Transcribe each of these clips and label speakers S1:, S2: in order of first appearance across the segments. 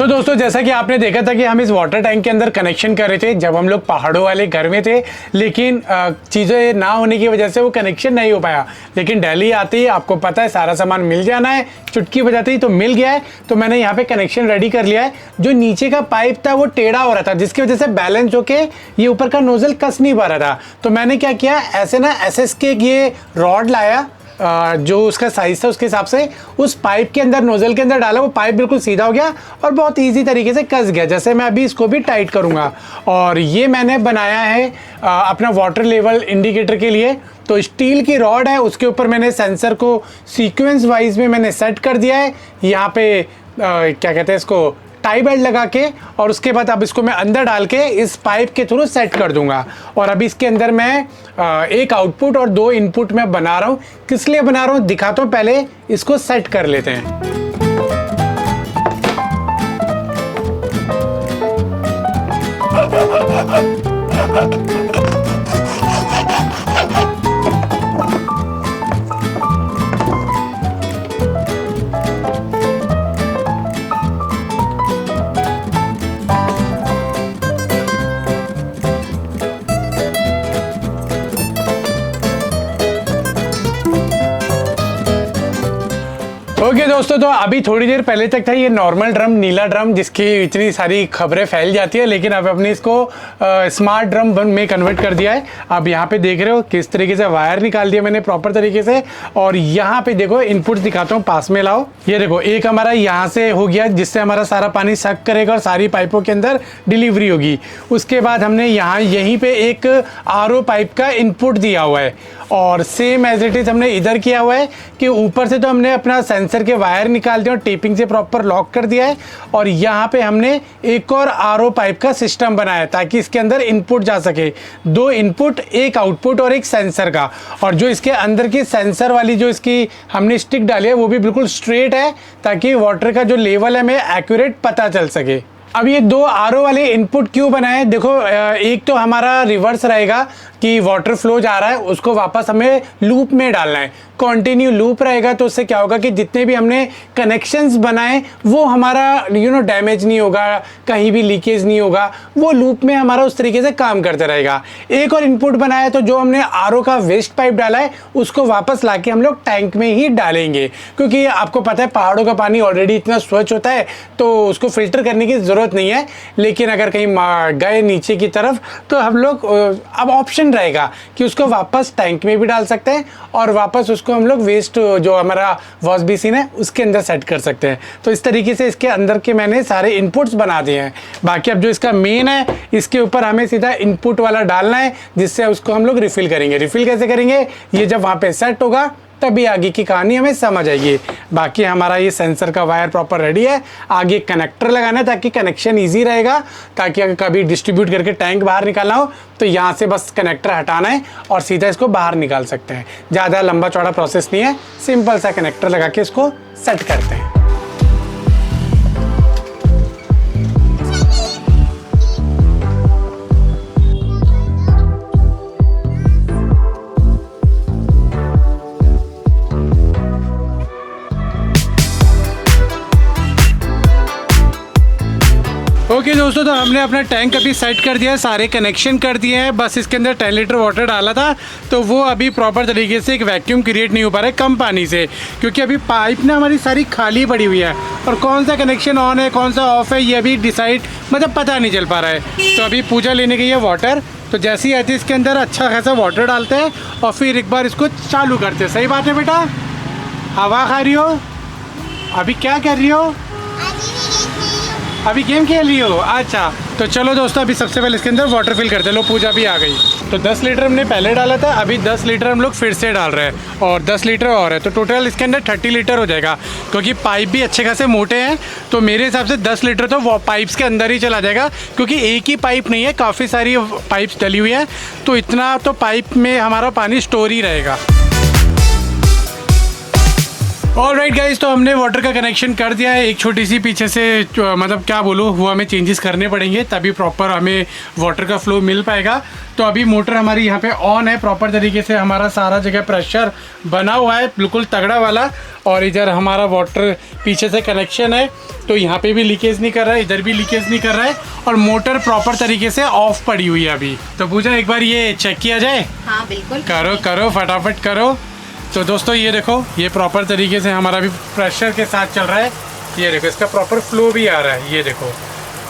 S1: तो दोस्तों जैसा कि आपने देखा था कि हम इस वाटर टैंक के अंदर कनेक्शन कर रहे थे जब हम लोग पहाड़ों वाले घर में थे, लेकिन चीज़ें ना होने की वजह से वो कनेक्शन नहीं हो पाया। लेकिन दिल्ली आते ही आपको पता है सारा सामान मिल जाना है, चुटकी बजाते ही तो मिल गया है। तो मैंने यहाँ पे कनेक्शन रेडी कर लिया है। जो नीचे का पाइप था वो टेढ़ा हो रहा था, जिसकी वजह से बैलेंस होके ये ऊपर का नोजल कस नहीं पा रहा था। तो मैंने क्या किया, ऐसे ना SS के ये रॉड लाया, जो उसका साइज था उसके हिसाब से उस पाइप के अंदर नोजल के अंदर डाला, वो पाइप बिल्कुल सीधा हो गया और बहुत इजी तरीके से कस गया। जैसे मैं अभी इसको भी टाइट करूंगा। और ये मैंने बनाया है अपना वाटर लेवल इंडिकेटर के लिए। तो स्टील की रॉड है, उसके ऊपर मैंने सेंसर को सीक्वेंस वाइज में मैंने सेट कर दिया है। यहाँ पे क्या कहते हैं इसको, टाई बेल्ट लगा के, और उसके बाद अब इसको मैं अंदर डाल के इस पाइप के थ्रू सेट कर दूंगा। और अभी इसके अंदर मैं एक आउटपुट और 2 इनपुट मैं बना रहा हूँ। किस लिए बना रहा हूँ दिखाता हूँ, पहले इसको सेट कर लेते हैं। ओके दोस्तों, तो अभी थोड़ी देर पहले तक था ये नॉर्मल ड्रम, नीला ड्रम, जिसकी इतनी सारी खबरें फैल जाती है, लेकिन अब अपने इसको स्मार्ट ड्रम में कन्वर्ट कर दिया है। अब यहाँ पे देख रहे हो किस तरीके से वायर निकाल दिया मैंने प्रॉपर तरीके से। और यहाँ पे देखो इनपुट दिखाता हूँ, पास में लाओ। ये देखो एक हमारा यहाँ से हो गया, जिससे हमारा सारा पानी सक करेगा और सारी पाइपों के अंदर डिलीवरी होगी। उसके बाद हमने यहाँ यहीं पे एक RO पाइप का इनपुट दिया हुआ है। और सेम एज इट इज हमने इधर किया हुआ है कि ऊपर से तो हमने अपना सेंसर के वायर निकाल दिया और टेपिंग से प्रॉपर लॉक कर दिया है। और यहाँ पे हमने एक और RO पाइप का सिस्टम बनाया है ताकि इसके अंदर इनपुट जा सके। 2 इनपुट, एक आउटपुट और एक सेंसर का। और जो इसके अंदर की सेंसर वाली जो इसकी हमने स्टिक डाली है वो भी बिल्कुल स्ट्रेट है, ताकि वाटर का जो लेवल है हमें एक्यूरेट पता चल सके। अब ये 2 RO वाले इनपुट क्यों बनाए, देखो एक तो हमारा रिवर्स रहेगा कि वाटर फ्लो जा रहा है उसको वापस हमें लूप में डालना है, कंटिन्यू लूप रहेगा। तो उससे क्या होगा कि जितने भी हमने कनेक्शंस बनाए वो हमारा डैमेज नहीं होगा, कहीं भी लीकेज नहीं होगा, वो लूप में हमारा उस तरीके से काम करते रहेगा। एक और इनपुट बनाया तो जो हमने RO का वेस्ट पाइप डाला है उसको वापस लाके हम लोग टैंक में ही डालेंगे, क्योंकि आपको पता है पहाड़ों का पानी ऑलरेडी इतना स्वच्छ होता है तो उसको फिल्टर करने की ज़रूरत नहीं है। लेकिन अगर कहीं गए नीचे की तरफ तो हम लोग अब ऑप्शन रहेगा कि उसको वापस टैंक में भी डाल सकते हैं और वापस उसको हम लोग वेस्ट जो हमारा वॉश बेसिन है उसके अंदर सेट कर सकते हैं। तो इस तरीके से इसके अंदर के मैंने सारे इनपुट्स बना दिए हैं। बाकी अब जो इसका मेन है इसके ऊपर हमें सीधा इनपुट वाला डालना है, जिससे उसको हम लोग रिफिल करेंगे। रिफिल कैसे करेंगे, ये जब वहाँ पे सेट होगा तभी आगे की कहानी हमें समझ आएगी। बाकी हमारा ये सेंसर का वायर प्रॉपर रेडी है, आगे कनेक्टर लगाना है ताकि कनेक्शन इजी रहेगा, ताकि अगर कभी डिस्ट्रीब्यूट करके टैंक बाहर निकालना हो तो यहाँ से बस कनेक्टर हटाना है और सीधा इसको बाहर निकाल सकते हैं। ज़्यादा लंबा चौड़ा प्रोसेस नहीं है, सिंपल सा कनेक्टर लगा के इसको सेट करते हैं। ओके दोस्तों, तो हमने अपना टैंक अभी सेट कर दिया है, सारे कनेक्शन कर दिए हैं। बस इसके अंदर 10 लीटर वाटर डाला था तो वो अभी प्रॉपर तरीके से एक वैक्यूम क्रिएट नहीं हो पा रहा है कम पानी से, क्योंकि अभी पाइप ना हमारी सारी खाली पड़ी हुई है और कौन सा कनेक्शन ऑन है कौन सा ऑफ है ये अभी डिसाइड पता नहीं चल पा रहा है। तो अभी पूजा लेने गई है वाटर, तो जैसे ही आती है इसके अंदर अच्छा खासा वाटर डालते हैं और फिर एक बार इसको चालू करते हैं। सही बात है बेटा, हवा खा रही हो, अभी क्या कर रही हो, अभी गेम खेल रही हो? अच्छा, तो चलो दोस्तों अभी सबसे पहले इसके अंदर वाटर फिल करते हैं। लो पूजा भी आ गई। तो 10 लीटर हमने पहले डाला था, अभी 10 लीटर हम लोग फिर से डाल रहे हैं और 10 लीटर और है, तो टोटल इसके अंदर 30 लीटर हो जाएगा। क्योंकि पाइप भी अच्छे खासे मोटे हैं तो मेरे हिसाब से 10 लीटर तो वो पाइप्स के अंदर ही चला जाएगा, क्योंकि एक ही पाइप नहीं है, काफ़ी सारी पाइप्स डली हुई है, तो इतना तो पाइप में हमारा पानी स्टोर ही रहेगा। ऑलराइट गाइस, तो हमने वाटर का कनेक्शन कर दिया है। एक छोटी सी पीछे से मतलब क्या बोलूँ, वो हमें चेंजेस करने पड़ेंगे तभी प्रॉपर हमें वाटर का फ्लो मिल पाएगा। तो अभी मोटर हमारी यहाँ पे ऑन है प्रॉपर तरीके से, हमारा सारा जगह प्रेशर बना हुआ है बिल्कुल तगड़ा वाला। और इधर हमारा वाटर पीछे से कनेक्शन है, तो यहाँ पे भी लीकेज नहीं कर रहा है, इधर भी लीकेज नहीं कर रहा है, और मोटर प्रॉपर तरीके से ऑफ पड़ी हुई है अभी। तो पूजा एक बार ये चेक किया जाए?
S2: हाँ बिल्कुल,
S1: करो करो फटाफट करो। तो दोस्तों ये देखो, ये प्रॉपर तरीके से हमारा भी प्रेशर के साथ चल रहा है। ये देखो इसका प्रॉपर फ्लो भी आ रहा है, ये देखो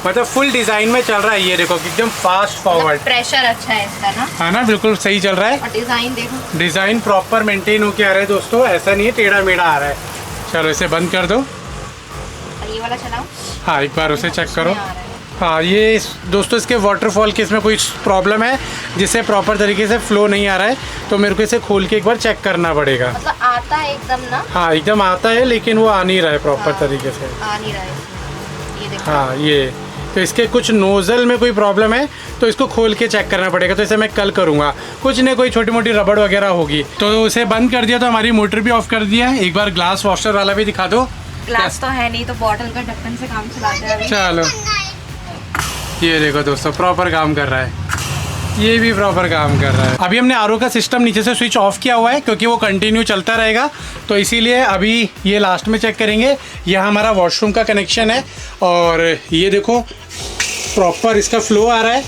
S1: मतलब फुल डिजाइन में चल रहा है। ये देखो एकदम फास्ट फॉरवर्ड,
S2: प्रेशर अच्छा है इसका ना,
S1: है ना, बिल्कुल सही चल रहा है।
S2: और डिजाइन देखो,
S1: डिजाइन प्रॉपर मेंटेन होके आ रहा है दोस्तों, ऐसा नहीं है टेढ़ा मेढ़ा आ रहा है। चलो इसे बंद कर दो।
S2: ये वाला चलाओ।
S1: हाँ एक बार उसे चेक करो।
S2: आ रहा है।
S1: हाँ ये दोस्तों इसके वाटरफॉल के इसमें कोई प्रॉब्लम है जिससे प्रॉपर तरीके से फ्लो नहीं आ रहा है, तो मेरे को इसे खोल के एक बार चेक करना पड़ेगा।
S2: मतलब आता है एकदम ना?
S1: हाँ एकदम आता है, लेकिन वो आ नहीं रहा है प्रॉपर
S2: हाँ,
S1: तरीके से।
S2: आ नहीं रहा है इसमें। ये देखो।
S1: हाँ ये तो इसके कुछ नोजल में कोई प्रॉब्लम है, तो इसको खोल के चेक करना पड़ेगा। तो इसे मैं कल करूँगा, कुछ नहीं कोई छोटी मोटी रबड़ वगैरह होगी। तो उसे बंद कर दिया, तो हमारी मोटर भी ऑफ कर दिया है। एक बार ग्लास वॉशर वाला भी दिखा दो।
S2: ग्लास तो है नहीं, तो बॉटल का ढक्कन से काम चलाते हैं अभी।
S1: चलो ये देखो दोस्तों प्रॉपर काम कर रहा है, ये भी प्रॉपर काम कर रहा है। अभी हमने आरओ का सिस्टम नीचे से स्विच ऑफ किया हुआ है क्योंकि वो कंटिन्यू चलता रहेगा, तो इसीलिए अभी ये लास्ट में चेक करेंगे। यह हमारा वॉशरूम का कनेक्शन है, और ये देखो प्रॉपर इसका फ्लो आ रहा है।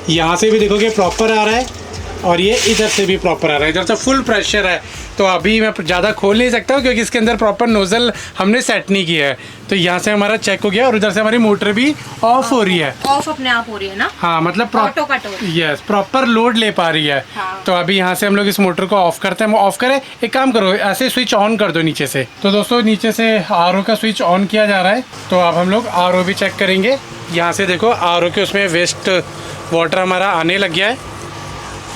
S1: यहाँ से भी देखोगे प्रॉपर आ रहा है, और ये इधर से भी प्रॉपर आ रहा है, इधर से फुल प्रेशर है। तो अभी मैं ज़्यादा खोल नहीं सकता हूँ क्योंकि इसके अंदर प्रॉपर नोजल हमने सेट नहीं किया है। तो यहाँ से हमारा चेक हो गया, और उधर से हमारी मोटर भी ऑफ हो रही है।
S2: ऑफ अपने आप हो रही है ना?
S1: हाँ मतलब
S2: ऑटो कट हो रही है।
S1: यस प्रॉपर लोड ले पा रही है।
S2: हाँ।
S1: तो अभी यहाँ से हम लोग इस मोटर को ऑफ करते हैं। ऑफ करें, एक काम करो ऐसे स्विच ऑन कर दो नीचे से। तो दोस्तों नीचे से आरओ का स्विच ऑन किया जा रहा है, तो अब हम लोग आरओ भी चेक करेंगे। यहाँ से देखो आरओ के उसमें वेस्ट वाटर हमारा आने लग गया है,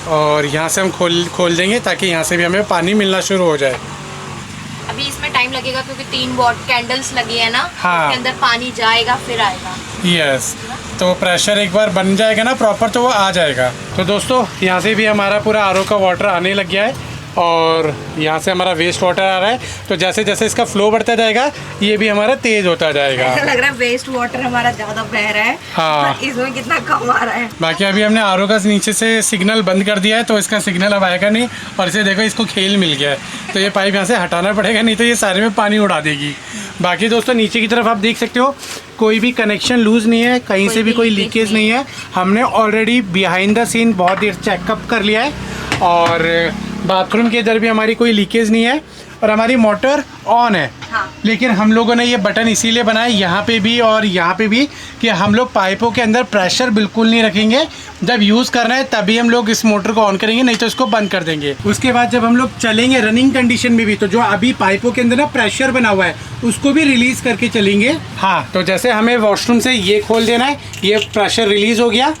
S1: और यहाँ से हम खोल देंगे ताकि यहाँ से भी हमें पानी मिलना शुरू हो जाए।
S2: अभी इसमें टाइम लगेगा क्योंकि 3 वॉट कैंडल्स लगी है ना।
S1: हाँ।
S2: इसके अंदर पानी जाएगा फिर आएगा।
S1: यस तो प्रेशर एक बार बन जाएगा ना प्रॉपर, तो वो आ जाएगा। तो दोस्तों यहाँ से भी हमारा पूरा आरओ का वाटर आने लग गया है, और यहाँ से हमारा वेस्ट वाटर आ रहा है। तो जैसे जैसे इसका फ्लो बढ़ता जाएगा, ये भी हमारा तेज होता जाएगा।
S2: ऐसा लग रहा है वेस्ट वाटर हमारा ज्यादा बह रहा है।
S1: हाँ।
S2: इसमें कितना कम आ रहा है।
S1: बाकी अभी हमने आरओ का नीचे से सिग्नल बंद कर दिया है, तो इसका सिग्नल अब आएगा नहीं। और इसे देखो, इसको खेल मिल गया है, तो ये पाइप यहाँ से हटाना पड़ेगा, नहीं तो ये सारे में पानी उड़ा देगी। बाकी दोस्तों नीचे की तरफ आप देख सकते हो कोई भी कनेक्शन लूज़ नहीं है, कहीं से भी कोई लीकेज नहीं है। हमने ऑलरेडी बिहाइंड द सीन बहुत देर चेकअप कर लिया है, और बाथरूम के इधर भी हमारी कोई लीकेज नहीं है, और हमारी मोटर ऑन है।
S2: हाँ।
S1: लेकिन हम लोगों ने ये बटन इसीलिए बनाए यहाँ पे भी और यहाँ पे भी कि हम लोग पाइपों के अंदर प्रेशर बिल्कुल नहीं रखेंगे। जब यूज़ करना है तभी हम लोग इस मोटर को ऑन करेंगे, नहीं तो इसको बंद कर देंगे। उसके बाद जब हम लोग चलेंगे रनिंग कंडीशन में भी, तो जो अभी पाइपों के अंदर ना प्रेशर बना हुआ है उसको भी रिलीज़ करके चलेंगे। हाँ तो जैसे हमें वॉशरूम से ये खोल देना है, ये प्रेशर रिलीज़ हो गया,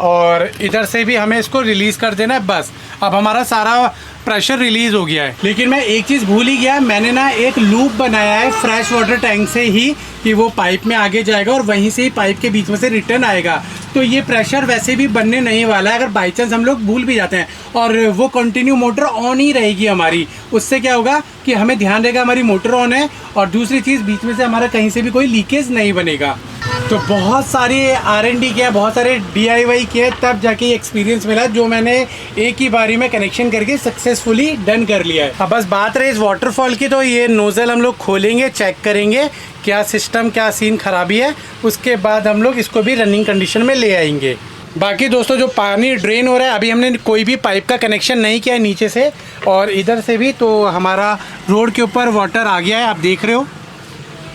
S1: और इधर से भी हमें इसको रिलीज़ कर देना है। बस अब हमारा सारा प्रेशर रिलीज़ हो गया है। लेकिन मैं एक चीज़ भूल ही गया, मैंने ना एक लूप बनाया है फ्रेश वाटर टैंक से ही, कि वो पाइप में आगे जाएगा और वहीं से ही पाइप के बीच में से रिटर्न आएगा। तो ये प्रेशर वैसे भी बनने नहीं वाला है, अगर बाई चांस हम लोग भूल भी जाते हैं, और वो कंटिन्यू मोटर ऑन ही रहेगी हमारी। उससे क्या होगा कि हमें ध्यान रहेगा हमारी मोटर ऑन है, और दूसरी चीज़ बीच में से हमारा कहीं से भी कोई लीकेज नहीं बनेगा। तो बहुत सारे R&D किया, बहुत सारे DIY किए, तब जाके ये एक्सपीरियंस मिला जो मैंने एक ही बारी में कनेक्शन करके सक्सेसफुली डन कर लिया है। अब बस बात रही इस वाटरफॉल की, तो ये नोज़ल हम लोग खोलेंगे, चेक करेंगे क्या सिस्टम क्या सीन खराबी है, उसके बाद हम लोग इसको भी रनिंग कंडीशन में ले आएंगे। बाकी दोस्तों जो पानी ड्रेन हो रहा है, अभी हमने कोई भी पाइप का कनेक्शन नहीं किया है नीचे से और इधर से भी, तो हमारा रोड के ऊपर वाटर आ गया है, आप देख रहे हो।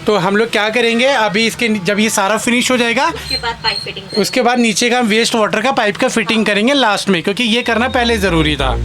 S1: तो हम लोग क्या करेंगे अभी, इसके जब ये सारा फिनिश हो जाएगा
S2: उसके बाद पाइप फिटिंग,
S1: उसके बाद नीचे का हम वेस्ट वाटर का पाइप का फिटिंग करेंगे लास्ट में, क्योंकि ये करना पहले ज़रूरी था।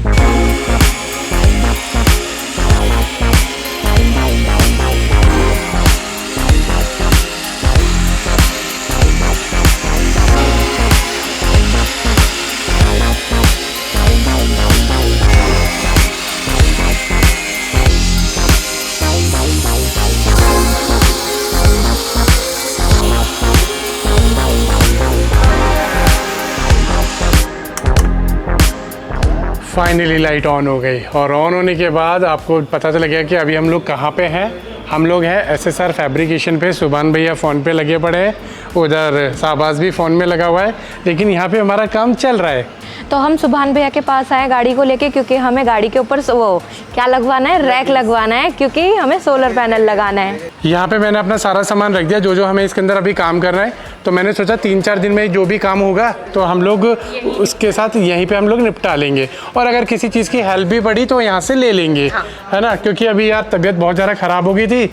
S1: फाइनली लाइट ऑन हो गई और ऑन होने के बाद आपको पता चल गया कि अभी हम लोग कहाँ पे हैं। हम लोग हैं SSR फैब्रिकेशन पे। सुभान भैया फ़ोन पे लगे पड़े हैं, उधर शाहबाज भी फ़ोन में लगा हुआ है, लेकिन यहाँ पे हमारा काम चल रहा है।
S3: तो हम सुभान भैया के पास आए गाड़ी को लेके, क्योंकि हमें गाड़ी के ऊपर वो क्या लगवाना है, रैक लगवाना है, क्योंकि हमें सोलर पैनल लगाना है।
S1: यहाँ पे मैंने अपना सारा सामान रख दिया जो जो हमें इसके अंदर अभी काम करना है। तो मैंने सोचा 3-4 दिन में जो भी काम होगा तो हम लोग उसके साथ यहीं पे हम लोग निपटा लेंगे, और अगर किसी चीज़ की हेल्प भी पड़ी तो यहाँ से ले लेंगे, है ना। क्योंकि अभी यार तबीयत बहुत ज़्यादा ख़राब हो गई थी,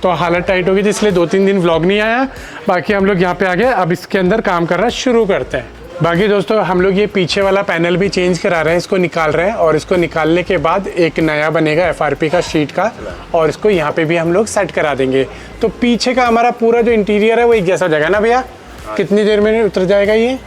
S1: तो हालत टाइट हो गई थी, इसलिए 2-3 दिन व्लॉग नहीं आया। बाकी हम लोग यहाँ पे आ गए, अब इसके अंदर काम करना शुरू करते हैं। बाकी दोस्तों हम लोग ये पीछे वाला पैनल भी चेंज करा रहे हैं, इसको निकाल रहे हैं, और इसको निकालने के बाद एक नया बनेगा FRP का शीट का, और इसको यहाँ पे भी हम लोग सेट करा देंगे। तो पीछे का हमारा पूरा जो इंटीरियर है वो एक जैसा हो जाएगा ना भैया। कितनी देर में उतर जाएगा ये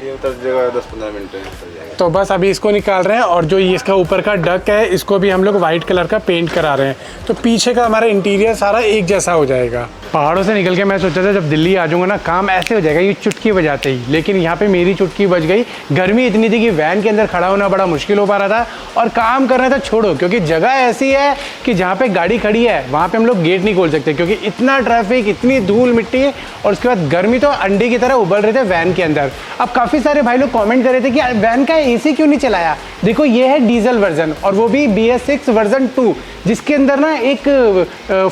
S4: उतर जाएगा 10-15 मिनट में उतर जाएगा।
S1: तो बस अभी इसको निकाल रहे हैं, और जो ये इसका ऊपर का डक है इसको भी हम लोग वाइट कलर का पेंट करा रहे हैं। तो पीछे का हमारा इंटीरियर सारा एक जैसा हो जाएगा। पहाड़ों से निकल के मैं सोचा था जब दिल्ली आ जाऊंगा ना काम ऐसे हो जाएगा, ये चुटकी बजाते ही, लेकिन यहाँ पे मेरी चुटकी बज गई। गर्मी इतनी थी कि वैन के अंदर खड़ा होना बड़ा मुश्किल हो पा रहा था, और काम करना था छोड़ो, क्योंकि जगह ऐसी है कि जहाँ पे गाड़ी खड़ी है वहाँ पे हम लोग गेट नहीं खोल सकते, क्योंकि इतना ट्रैफिक, इतनी धूल मिट्टी, और उसके बाद गर्मी तो अंडे की तरह उबल रहे थे वैन के अंदर। अब काफ़ी सारे भाई लोग कॉमेंट कर रहे थे कि वैन का AC क्यों नहीं चलाया। देखो ये है डीजल वर्जन, और वो भी BS6 वर्जन 2, जिसके अंदर ना एक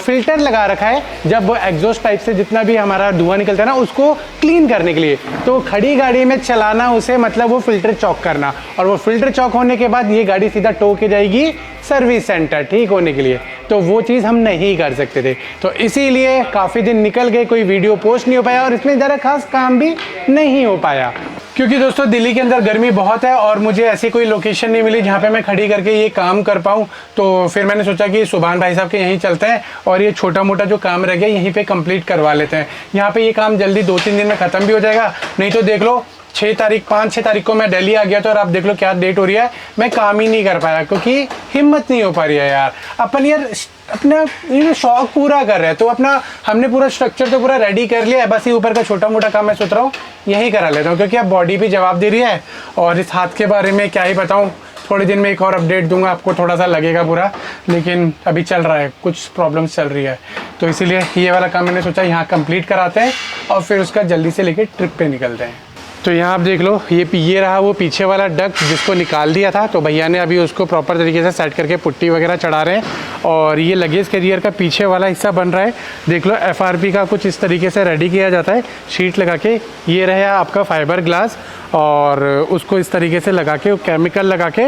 S1: फिल्टर लगा रखा है, जब एग्जॉस्ट पाइप से जितना भी हमारा धुआं निकलता है ना उसको क्लीन करने के लिए। तो खड़ी गाड़ी में चलाना उसे मतलब वो फिल्टर चॉक करना, और वो फिल्टर चॉक होने के बाद ये गाड़ी सीधा टो के जाएगी सर्विस सेंटर ठीक होने के लिए। तो वो चीज़ हम नहीं कर सकते थे, तो इसीलिए काफ़ी दिन निकल गए, कोई वीडियो पोस्ट नहीं हो पाया, और इसमें ज़रा खास काम भी नहीं हो पाया। क्योंकि दोस्तों दिल्ली के अंदर गर्मी बहुत है, और मुझे ऐसी कोई लोकेशन नहीं मिली जहाँ पे मैं खड़ी करके ये काम कर पाऊँ। तो फिर मैंने सोचा कि सुभान भाई साहब के यहीं चलते हैं, और ये छोटा मोटा जो काम रह गया यहीं पे कंप्लीट करवा लेते हैं। यहाँ पे ये काम जल्दी 2-3 दिन में ख़त्म भी हो जाएगा। नहीं तो देख लो 5-6 तारीख को मैं दिल्ली आ गया था, और आप देख लो क्या डेट हो रही है, मैं काम ही नहीं कर पाया, क्योंकि हिम्मत नहीं हो पा रही है यार। अपन यार अपना ये शौक पूरा कर रहे हैं, तो अपना हमने पूरा स्ट्रक्चर तो पूरा रेडी कर लिया है, बस ये ऊपर का छोटा मोटा काम मैं सोच रहा हूँ यही करा लेता हूँ, क्योंकि अब बॉडी भी जवाब दे रही है। और इस हाथ के बारे में क्या ही बताऊँ, थोड़े दिन में एक और अपडेट दूंगा आपको, थोड़ा सा लगेगा बुरा, लेकिन अभी चल रहा है, कुछ प्रॉब्लम्स चल रही है, तो इसीलिए ये वाला काम मैंने सोचा यहाँ कंप्लीट कराते हैं, और फिर उसका जल्दी से लेके ट्रिप पे निकलते हैं। तो यहाँ आप देख लो ये रहा वो पीछे वाला डक जिसको निकाल दिया था, तो भैया ने अभी उसको प्रॉपर तरीके से सेट करके पुट्टी वगैरह चढ़ा रहे हैं। और ये लगेज कैरियर का पीछे वाला हिस्सा बन रहा है, देख लो FRP का कुछ इस तरीके से रेडी किया जाता है, शीट लगा के। ये रहा आपका फाइबर ग्लास, और उसको इस तरीके से लगा के केमिकल लगा के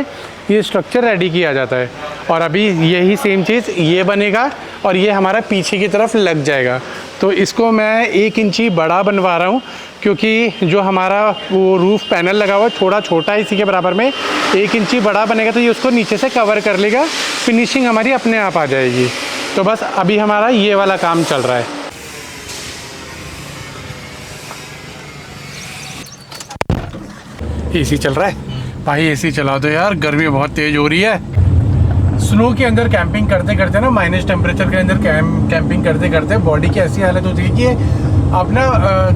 S1: ये स्ट्रक्चर रेडी किया जाता है। और अभी यही सेम चीज़ ये बनेगा, और ये हमारा पीछे की तरफ लग जाएगा। तो इसको मैं 1 इंची बड़ा बनवा रहा हूँ, क्योंकि जो हमारा वो रूफ पैनल लगा हुआ है थोड़ा छोटा है, इसी के बराबर में 1 इंची बड़ा बनेगा, तो ये उसको नीचे से कवर कर लेगा, फिनिशिंग हमारी अपने आप आ जाएगी। तो बस अभी हमारा ये वाला काम चल रहा है। AC चल रहा है भाई, AC चला दो यार, गर्मी बहुत तेज हो रही है। स्नो के अंदर कैंपिंग करते करते ना, माइनस टेम्परेचर के अंदर कैंपिंग करते करते बॉडी की ऐसी हालत होती है कि अब ना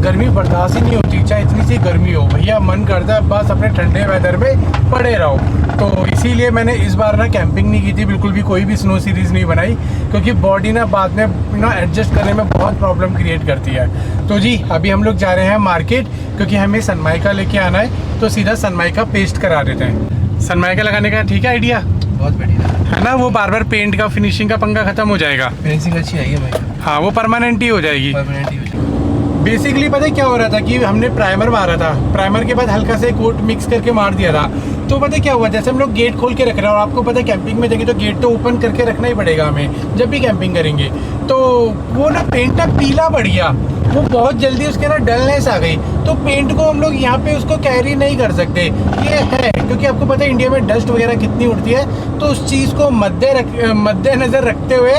S1: गर्मी बर्दाश्त ही नहीं होती, चाहे इतनी सी गर्मी हो, भैया मन करता है बस अपने ठंडे वेदर में पड़े रहो। तो इसीलिए मैंने इस बार ना कैंपिंग नहीं की थी, बिल्कुल भी कोई भी स्नो सीरीज़ नहीं बनाई, क्योंकि बॉडी ना बाद में ना एडजस्ट करने में बहुत प्रॉब्लम क्रिएट करती है। तो जी अभी हम लोग जा रहे हैं मार्केट, क्योंकि हमें सनमाइका लेके आना है, तो सीधा सनमाइका पेस्ट करा देते हैं। सनमाइका लगाने का ठीक है आइडिया,
S4: बहुत बढ़िया
S1: है ना। वो बार बार पेंट का फिनिशिंग का पंगा खत्म हो जाएगा,
S4: फिनिशिंग अच्छी आई है भाई,
S1: हाँ वो परमानेंट ही हो जाएगी।
S4: परमानेंट ही हो जाएगी।
S1: बेसिकली पता है क्या हो रहा था कि हमने प्राइमर मारा था, प्राइमर के बाद हल्का से कोट मिक्स करके मार दिया था। तो पता है क्या हुआ, जैसे हम लोग गेट खोल के रख रहे हैं, और आपको पता है कैंपिंग में जाएंगे तो गेट तो ओपन करके रखना ही पड़ेगा हमें जब भी कैंपिंग करेंगे, तो वो ना पेंट ना पीला पड़ गया, वो बहुत जल्दी उसके ना डलनेस आ गई, तो पेंट को हम लोग यहाँ पे उसको कैरी नहीं कर सकते। ये है क्योंकि आपको पता है इंडिया में डस्ट वगैरह कितनी उड़ती है, तो उस चीज़ को मद्देनज़र रखते हुए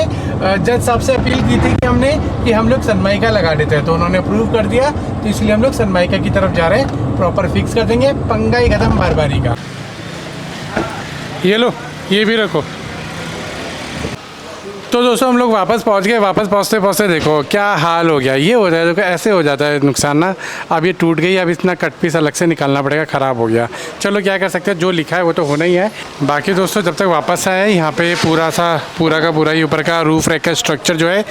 S1: जज साहब से अपील की थी कि हमने कि हम लोग सनमाइका लगा देते हैं, तो उन्होंने अप्रूव कर दिया। तो इसलिए हम लोग सनमाइका की तरफ जा रहे हैं, प्रॉपर फिक्स कर देंगे, पंगा ही खत्म बार-बारी का। ये लो ये भी रखो। तो दोस्तों हम लोग वापस पहुंच गए। वापस पहुंचते पहुंचते देखो क्या हाल हो गया। ये हो जाए देखो, ऐसे हो जाता है नुकसान ना। अब ये टूट गई, अब इतना कट पीस अलग से निकालना पड़ेगा, ख़राब हो गया। चलो क्या कर सकते हैं, जो लिखा है वो तो होना ही है। बाकी दोस्तों जब तक वापस आए, यहाँ पे पूरा का पूरा ही ऊपर का रूफ रैक का स्ट्रक्चर जो है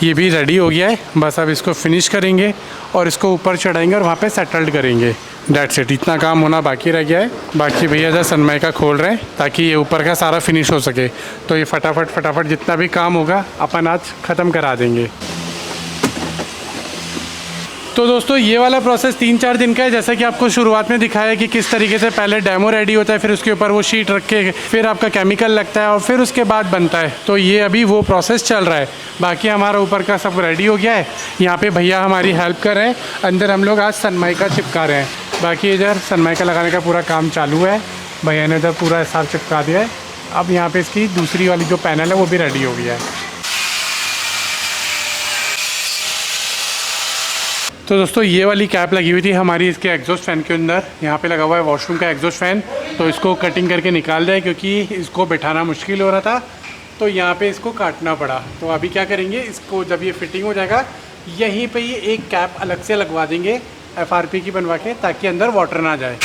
S1: ये भी रेडी हो गया है। बस अब इसको फिनिश करेंगे और इसको ऊपर चढ़ाएंगे और वहाँ पर सेटल्ड करेंगे। डेट्स इट, इतना काम होना बाकी रह गया है। बाकी भैया इधर सनमाइका खोल रहे हैं ताकि ये ऊपर का सारा फिनिश हो सके। तो ये फटाफट जितना भी काम होगा अपन आज ख़त्म करा देंगे। तो दोस्तों ये वाला प्रोसेस 3-4 दिन का है। जैसा कि आपको शुरुआत में दिखाया कि किस तरीके से पहले डेमो रेडी होता है, फिर उसके ऊपर वो शीट रख के फिर आपका केमिकल लगता है और फिर उसके बाद बनता है। तो ये अभी वो प्रोसेस चल रहा है। बाकी हमारा ऊपर का सब रेडी हो गया है। यहाँ पे भैया हमारी हेल्प कर रहे हैं। अंदर हम लोग आज सनमाइका चिपका रहे हैं। बाकी इधर सनमाइका लगाने का पूरा काम चालू है। भैया ने इधर पूरा साफ चिपका दिया है। अब यहाँ पे इसकी दूसरी वाली जो पैनल है वो भी रेडी हो गया है। तो दोस्तों ये वाली कैप लगी हुई थी हमारी इसके एग्जॉस्ट फैन के अंदर। यहाँ पे लगा हुआ है वॉशरूम का एग्जॉस्ट फैन। तो इसको कटिंग करके निकाल दिया क्योंकि इसको बैठाना मुश्किल हो रहा था, तो यहाँ पे इसको काटना पड़ा। तो अभी क्या करेंगे, इसको जब ये फिटिंग हो जाएगा यहीं पे ये एक कैप अलग से लगवा देंगे FRP की बनवा के, ताकि अंदर वाटर ना जाए।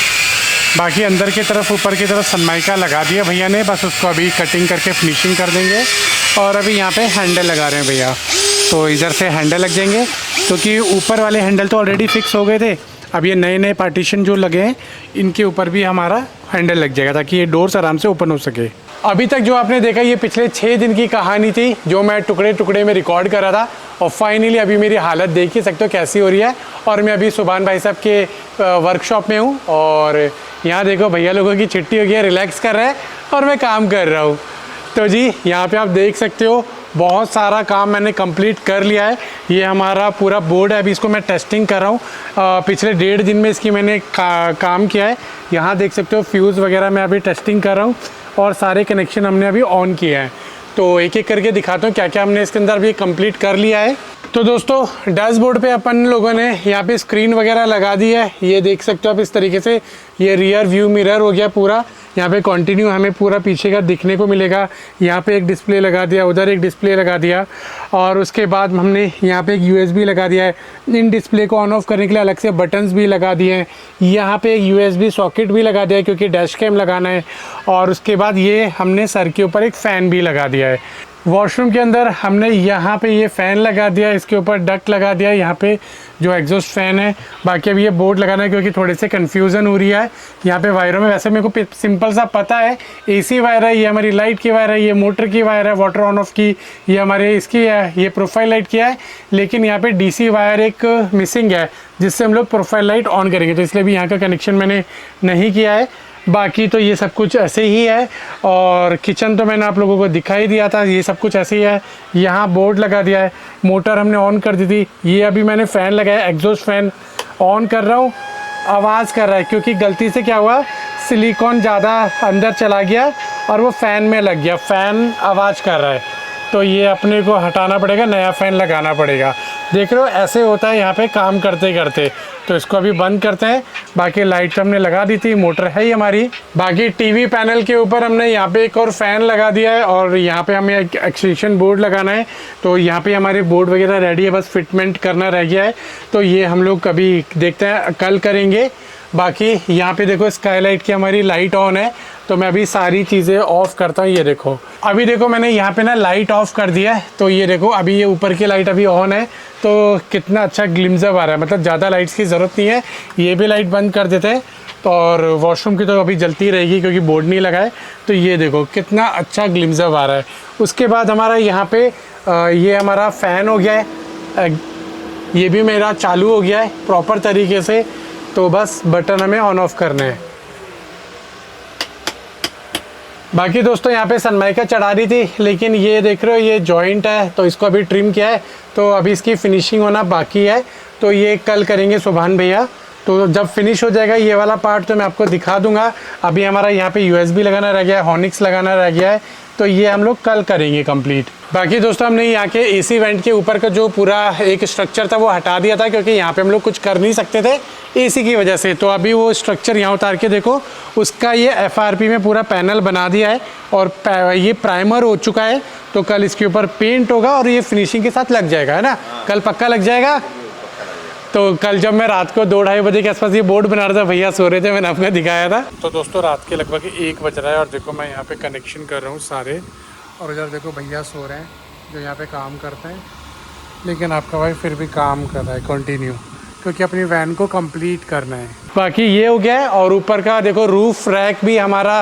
S1: बाकी अंदर की तरफ ऊपर की तरफ सनमाइका लगा दिया भैया ने। बस उसको अभी कटिंग करके फिनिशिंग कर देंगे। और अभी यहाँ पे हैंडल लगा रहे हैं भैया। तो इधर से हैंडल लग जाएंगे क्योंकि ऊपर वाले हैंडल तो ऑलरेडी फिक्स हो गए थे। अब ये नए नए पार्टीशन जो लगे हैं इनके ऊपर भी हमारा हैंडल लग जाएगा ताकि ये डोर्स आराम से ओपन हो सके। अभी तक जो आपने देखा ये पिछले 6 दिन की कहानी थी जो मैं टुकड़े टुकड़े में रिकॉर्ड कर रहा था। और फाइनली अभी मेरी हालत देख ही सकते हो कैसी हो रही है। और मैं अभी सुभान भाई साहब के वर्कशॉप में हूँ और यहाँ देखो भैया लोगों की छुट्टी हो गई है, रिलैक्स कर रहे हैं और मैं काम कर रहा हूँ। तो जी यहाँ पे आप देख सकते हो बहुत सारा काम मैंने कंप्लीट कर लिया है। ये हमारा पूरा बोर्ड है, अभी इसको मैं टेस्टिंग कर रहा हूँ। पिछले 1.5 दिन में इसकी मैंने काम किया है। यहाँ देख सकते हो फ्यूज़ वगैरह मैं अभी टेस्टिंग कर रहा हूँ और सारे कनेक्शन हमने अभी ऑन किए हैं। तो एक एक करके दिखाता हूँ क्या क्या हमने इसके अंदर अभी कंप्लीट कर लिया है। तो दोस्तों डैशबोर्ड पे अपन लोगों ने यहाँ पे स्क्रीन वगैरह लगा दी है। ये देख सकते हो आप इस तरीके से, ये रियर व्यू मिरर हो गया पूरा। यहाँ पे कंटिन्यू हमें पूरा पीछे का दिखने को मिलेगा। यहाँ पे एक डिस्प्ले लगा दिया, उधर एक डिस्प्ले लगा दिया और उसके बाद हमने यहाँ पे एक USB लगा दिया है। इन डिस्प्ले को ऑन ऑफ करने के लिए अलग से बटन्स भी लगा दिए हैं। यहाँ पे एक USB सॉकेट भी लगा दिया है क्योंकि डैश कैम लगाना है। और उसके बाद ये हमने सर के ऊपर एक फ़ैन भी लगा दिया है। वॉशरूम के अंदर हमने यहाँ पे ये फ़ैन लगा दिया, इसके ऊपर डक्ट लगा दिया, यहाँ पे जो एग्जॉस्ट फ़ैन है। बाकी अभी ये बोर्ड लगाना है क्योंकि थोड़े से कन्फ्यूज़न हो रही है यहाँ पे वायरों में। वैसे मेरे को सिंपल सा पता है, AC वायर है, ये हमारी लाइट की वायर है, ये मोटर की वायर है वाटर ऑन ऑफ की, ये हमारे इसकी है, ये प्रोफाइल लाइट की है। लेकिन यहाँ पे DC वायर एक मिसिंग है जिससे हम लोग प्रोफाइल लाइट ऑन करेंगे, तो इसलिए भी यहाँ का कनेक्शन मैंने नहीं किया है। बाकी तो ये सब कुछ ऐसे ही है। और किचन तो मैंने आप लोगों को दिखाई दिया था, ये सब कुछ ऐसे ही है। यहाँ बोर्ड लगा दिया है, मोटर हमने ऑन कर दी थी। ये अभी मैंने फ़ैन लगाया, एग्जॉस्ट फ़ैन ऑन कर रहा हूँ, आवाज़ कर रहा है क्योंकि गलती से क्या हुआ, सिलिकॉन ज़्यादा अंदर चला गया और वो फ़ैन में लग गया, फ़ैन आवाज़ कर रहा है। तो ये अपने को हटाना पड़ेगा, नया फ़ैन लगाना पड़ेगा। देख रहे हो ऐसे होता है यहाँ पे काम करते करते। तो इसको अभी बंद करते हैं। बाकी लाइट तो हमने लगा दी थी, मोटर है ही हमारी। बाकी टीवी पैनल के ऊपर हमने यहाँ पे एक और फ़ैन लगा दिया है और यहाँ पे हमें एक एक्सटेंशन बोर्ड लगाना है। तो यहाँ पे हमारे बोर्ड वगैरह रेडी है, बस फिटमेंट करना रह गया है। तो ये हम लोग कभी देखते हैं, कल करेंगे। बाकी यहाँ पे देखो स्काईलाइट की हमारी लाइट ऑन है। तो मैं अभी सारी चीज़ें ऑफ़ करता हूँ। ये देखो अभी देखो मैंने यहाँ पे ना लाइट ऑफ़ कर दिया है। तो ये देखो अभी ये ऊपर की लाइट अभी ऑन है। तो कितना अच्छा ग्लिम्स आ रहा है, मतलब ज़्यादा लाइट्स की ज़रूरत नहीं है। ये भी लाइट बंद कर देते हैं। तो और वॉशरूम की तो अभी जलती रहेगी क्योंकि बोर्ड नहीं लगा है। तो ये देखो कितना अच्छा ग्लिम्स आ रहा है। उसके बाद हमारा यहाँ पे ये हमारा फ़ैन हो गया है, ये भी मेरा चालू हो गया है प्रॉपर तरीके से। तो बस बटन हमें ऑन ऑफ करने हैं। बाकी दोस्तों यहाँ पे सनमाइका चढ़ा रही थी, लेकिन ये देख रहे हो ये जॉइंट है तो इसको अभी ट्रिम किया है। तो अभी इसकी फिनिशिंग होना बाकी है। तो ये कल करेंगे सुभान भैया। तो जब फिनिश हो जाएगा ये वाला पार्ट तो मैं आपको दिखा दूंगा। अभी हमारा यहाँ पे USB लगाना रह गया है, हॉर्निक्स लगाना रह गया है, तो ये हम लोग कल करेंगे कंप्लीट। बाकी दोस्तों हमने यहाँ के AC वेंट के ऊपर का जो पूरा एक स्ट्रक्चर था वो हटा दिया था, क्योंकि यहाँ पे हम लोग कुछ कर नहीं सकते थे AC की वजह से। तो अभी वो स्ट्रक्चर यहाँ उतार के देखो, उसका ये FRP में पूरा पैनल बना दिया है और ये प्राइमर हो चुका है। तो कल इसके ऊपर पेंट होगा और ये फिनिशिंग के साथ लग जाएगा, है ना? कल पक्का लग जाएगा। तो कल जब मैं रात को 2-2:30 बजे के आसपास ये बोर्ड बना रहा था, भैया सो रहे थे, मैंने आपको दिखाया था। तो दोस्तों रात के लगभग 1 बज रहा है और देखो मैं यहाँ पे कनेक्शन कर रहा हूँ सारे, और इधर देखो भैया सो रहे हैं जो यहाँ पे काम करते हैं, लेकिन आपका भाई फिर भी काम कर रहा है कंटिन्यू, क्योंकि अपनी वैन को कंप्लीट करना है। बाकी ये हो गया है, और ऊपर का देखो रूफ रैक भी हमारा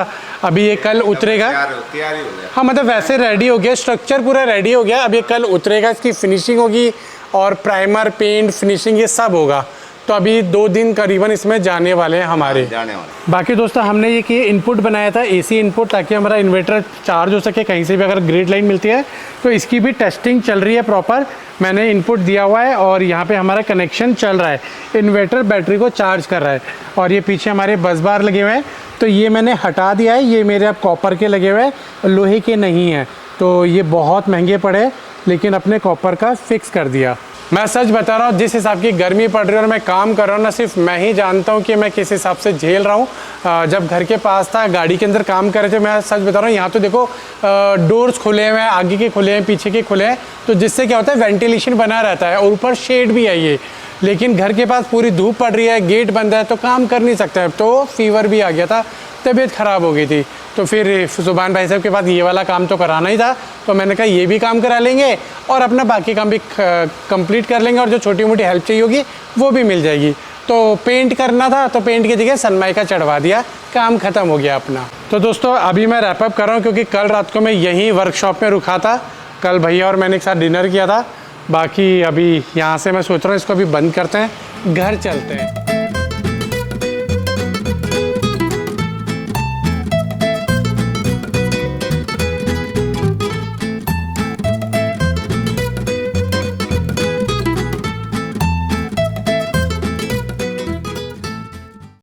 S1: अभी ये कल उतरेगा।
S4: तैयारी हो गया।
S1: हाँ मतलब वैसे रेडी हो गया, स्ट्रक्चर पूरा रेडी हो गया, अब ये कल उतरेगा, इसकी फिनिशिंग होगी और प्राइमर पेंट फिनिशिंग ये सब होगा। तो अभी 2 दिन करीबन इसमें जाने वाले हैं हमारे। बाकी दोस्तों हमने ये कि इनपुट बनाया था AC इनपुट, ताकि हमारा इन्वर्टर चार्ज हो सके कहीं से भी अगर ग्रिड लाइन मिलती है। तो इसकी भी टेस्टिंग चल रही है प्रॉपर, मैंने इनपुट दिया हुआ है और यहाँ पे हमारा कनेक्शन चल रहा है, इन्वर्टर बैटरी को चार्ज कर रहा है। और ये पीछे हमारे बस बार लगे हुए हैं, तो ये मैंने हटा दिया है, ये मेरे अब कॉपर के लगे हुए हैं, लोहे के नहीं हैं। तो ये बहुत महंगे पड़े, लेकिन अपने कॉपर का फिक्स कर दिया। मैं सच बता रहा हूँ, जिस हिसाब की गर्मी पड़ रही है और मैं काम कर रहा हूँ ना, सिर्फ मैं ही जानता हूँ कि मैं किस हिसाब से झेल रहा हूँ। जब घर के पास था, गाड़ी के अंदर काम कर रहे थे, मैं सच बता रहा हूँ, यहाँ तो देखो डोर्स खुले हुए हैं, आगे के खुले हैं, पीछे के खुले हैं, तो जिससे क्या होता है वेंटिलेशन बना रहता है और ऊपर शेड भी है ये। लेकिन घर के पास पूरी धूप पड़ रही है, गेट बंद है, तो काम कर नहीं सकता है। तो फीवर भी आ गया था, तबीयत ख़राब हो गई थी। तो फिर सुभान भाई साहब के पास ये वाला काम तो कराना ही था, तो मैंने कहा ये भी काम करा लेंगे और अपना बाकी काम भी कंप्लीट कर लेंगे, और जो छोटी मोटी हेल्प चाहिए होगी वो भी मिल जाएगी। तो पेंट करना था, तो पेंट की जगह सनमाइका चढ़वा दिया, काम ख़त्म हो गया अपना। तो दोस्तों अभी मैं रैपअप कर रहा हूँ, क्योंकि कल रात को मैं यहीं वर्कशॉप में रुका था, कल भैया और मैंने एक साथ डिनर किया था। बाकी अभी यहाँ से मैं सोच रहा हूँ इसको अभी बंद करते हैं, घर चलते हैं।